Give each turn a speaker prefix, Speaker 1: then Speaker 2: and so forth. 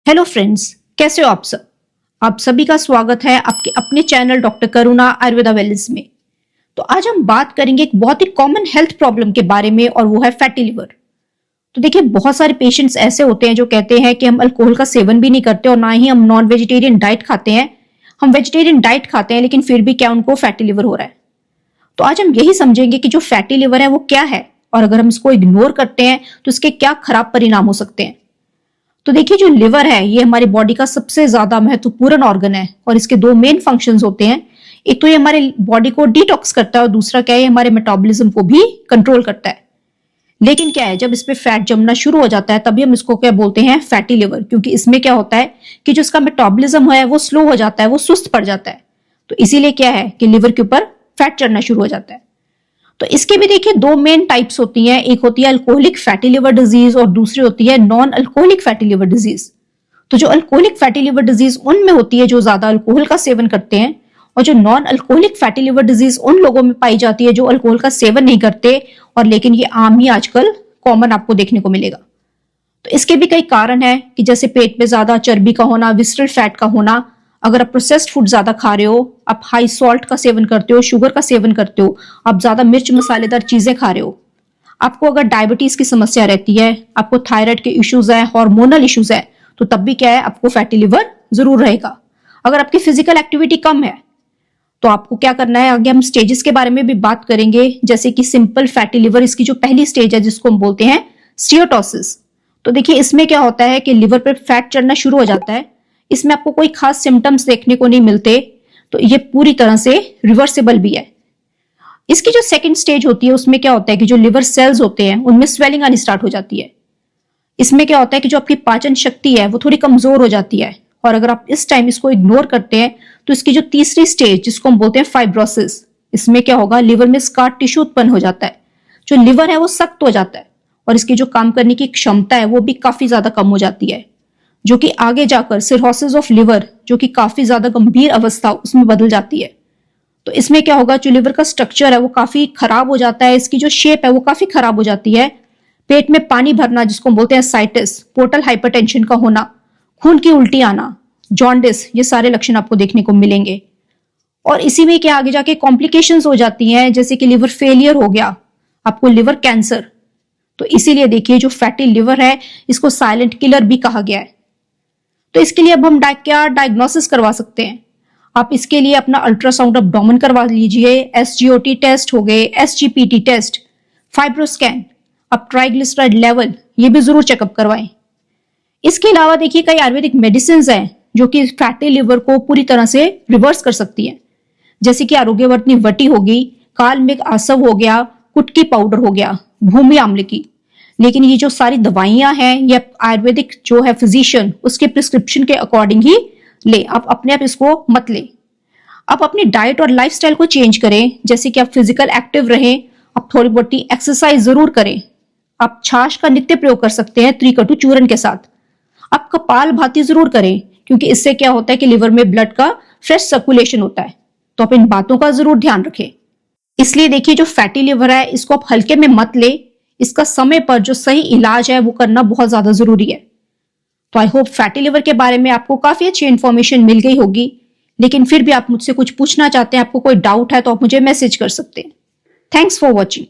Speaker 1: Hello friends, कैसे हो आप सब। आप सभी का स्वागत है आपके अपने चैनल डॉक्टर करुणा आयुर्वेदा वेलनेस में। तो आज हम बात करेंगे एक बहुत ही कॉमन हेल्थ प्रॉब्लम के बारे में और वो है फैटी लिवर। तो देखिए, बहुत सारे पेशेंट्स ऐसे होते हैं जो कहते हैं कि हम अल्कोहल का सेवन भी नहीं करते और ना ही हम नॉन वेजिटेरियन डाइट खाते हैं। हम वेजिटेरियन डाइट खाते हैं लेकिन फिर भी क्या उनको फैटी लिवर हो रहा है। तो आज हम यही समझेंगे कि जो फैटी लिवर है वो क्या है और अगर हम इसको इग्नोर करते हैं तो इसके क्या खराब परिणाम हो सकते हैं। तो देखिए, जो लिवर है ये हमारी बॉडी का सबसे ज्यादा महत्वपूर्ण ऑर्गन है और इसके दो मेन फंक्शंस होते हैं। एक तो ये हमारे बॉडी को डिटॉक्स करता है और दूसरा क्या है, हमारे मेटाबॉलिज्म को भी कंट्रोल करता है। लेकिन क्या है, जब इस पे फैट जमना शुरू हो जाता है तभी हम इसको क्या बोलते हैं, फैटी लिवर। क्योंकि इसमें क्या होता है कि जो इसका मेटाबॉलिज्म है वो स्लो हो जाता है, वो सुस्त पड़ जाता है। तो इसीलिए क्या है कि लिवर के ऊपर फैट चढ़ना शुरू हो जाता है। तो इसके भी देखिए दो मेन टाइप्स होती हैं, एक होती है अल्कोहलिक फैटी लिवर डिजीज और दूसरी होती है non alcoholic fatty liver disease. तो जो अल्कोहलिक फैटी लिवर डिजीज उनमें होती है जो ज्यादा अल्कोहल का सेवन करते हैं, और जो non alcoholic fatty liver disease उन लोगों में पाई जाती है जो अल्कोहल का सेवन नहीं करते, और लेकिन ये आम ही आजकल कॉमन आपको देखने को मिलेगा। तो इसके भी कई कारण है कि जैसे पेट में ज्यादा चर्बी का होना, विसरल फैट का होना, अगर आप प्रोसेस्ड फूड ज्यादा खा रहे हो, आप हाई सॉल्ट का सेवन करते हो, शुगर का सेवन करते हो, आप ज्यादा मिर्च मसालेदार चीजें खा रहे हो, आपको अगर डायबिटीज की समस्या रहती है, आपको थायराइड के इश्यूज है, हार्मोनल इश्यूज है, तो तब भी क्या है, आपको फैटी लिवर जरूर रहेगा। अगर आपकी फिजिकल एक्टिविटी कम है तो आपको क्या करना है, आगे हम स्टेजेस के बारे में भी बात करेंगे। जैसे कि सिंपल फैटी लिवर, इसकी जो पहली स्टेज है जिसको हम बोलते हैं स्टीयोटोसिस। तो देखिए, इसमें क्या होता है कि लिवर पर फैट चढ़ना शुरू हो जाता है। इसमें आपको कोई खास सिम्टम्स देखने को नहीं मिलते, तो ये पूरी तरह से रिवर्सिबल भी है। इसकी जो सेकंड स्टेज होती है उसमें क्या होता है कि जो लिवर सेल्स होते हैं उनमें स्वेलिंग आनी स्टार्ट हो जाती है। इसमें क्या होता है कि जो आपकी पाचन शक्ति है वो थोड़ी कमजोर हो जाती है, और अगर आप इस टाइम इसको इग्नोर करते हैं तो इसकी जो तीसरी स्टेज जिसको हम बोलते हैं फाइब्रोसिस, इसमें क्या होगा, लिवर में स्कार टिश्यू उत्पन्न हो जाता है। जो लिवर है वो सख्त हो जाता है और इसकी जो काम करने की क्षमता है वो भी काफी ज्यादा कम हो जाती है, जो कि आगे जाकर सिरोसिस ऑफ लिवर, जो कि काफी ज्यादा गंभीर अवस्था उसमें बदल जाती है। तो इसमें क्या होगा, जो लिवर का स्ट्रक्चर है वो काफी खराब हो जाता है, इसकी जो शेप है वो काफी खराब हो जाती है। पेट में पानी भरना जिसको बोलते हैं साइटिस, पोर्टल हाइपरटेंशन का होना, खून की उल्टी आना, जॉन्डिस, ये सारे लक्षण आपको देखने को मिलेंगे। और इसी में क्या आगे जाके कॉम्प्लिकेशंस हो जाती हैं, जैसे कि लिवर फेलियर हो गया, आपको लिवर कैंसर। तो इसीलिए देखिए, जो फैटी लिवर है इसको साइलेंट किलर भी कहा गया है। तो इसके लिए अब हम क्या डायग्नोसिस करवा सकते हैं। आप इसके लिए अपना अल्ट्रासाउंड अब्डोमेन करवा लीजिए, एसजीओटी टेस्ट हो गए, एसजीपीटी टेस्ट, फाइब्रोस्कैन, अब ट्राइग्लिसराइड लेवल ये भी जरूर चेकअप करवाएं। इसके अलावा देखिए, कई आयुर्वेदिक मेडिसिन हैं जो कि फैटी लिवर को पूरी तरह से रिवर्स कर सकती है। जैसे कि आरोग्यवर्तनी वटी होगी, कालमेघ आसव हो गया, कुटकी पाउडर हो गया, भूमि आम्ल की। लेकिन ये जो सारी दवाइयां हैं ये आयुर्वेदिक जो है फिजिशियन उसके प्रिस्क्रिप्शन के अकॉर्डिंग ही ले, आप अपने आप इसको मत ले। आप अपनी डाइट और लाइफस्टाइल को चेंज करें, जैसे कि आप फिजिकल एक्टिव रहें, आप थोड़ी बहुत एक्सरसाइज जरूर करें। आप छाछ का नित्य प्रयोग कर सकते हैं त्रिकटु चूर्ण के साथ। आप कपाल भाती जरूर करें, क्योंकि इससे क्या होता है कि लिवर में ब्लड का फ्रेश सर्कुलेशन होता है। तो आप इन बातों का जरूर ध्यान रखें। इसलिए देखिए, जो फैटी लिवर है इसको आप हल्के में मत ले, इसका समय पर जो सही इलाज है वो करना बहुत ज्यादा जरूरी है। तो आई होप फैटी लिवर के बारे में आपको काफी अच्छी इंफॉर्मेशन मिल गई होगी। लेकिन फिर भी आप मुझसे कुछ पूछना चाहते हैं, आपको कोई डाउट है तो आप मुझे मैसेज कर सकते हैं। Thanks for watching.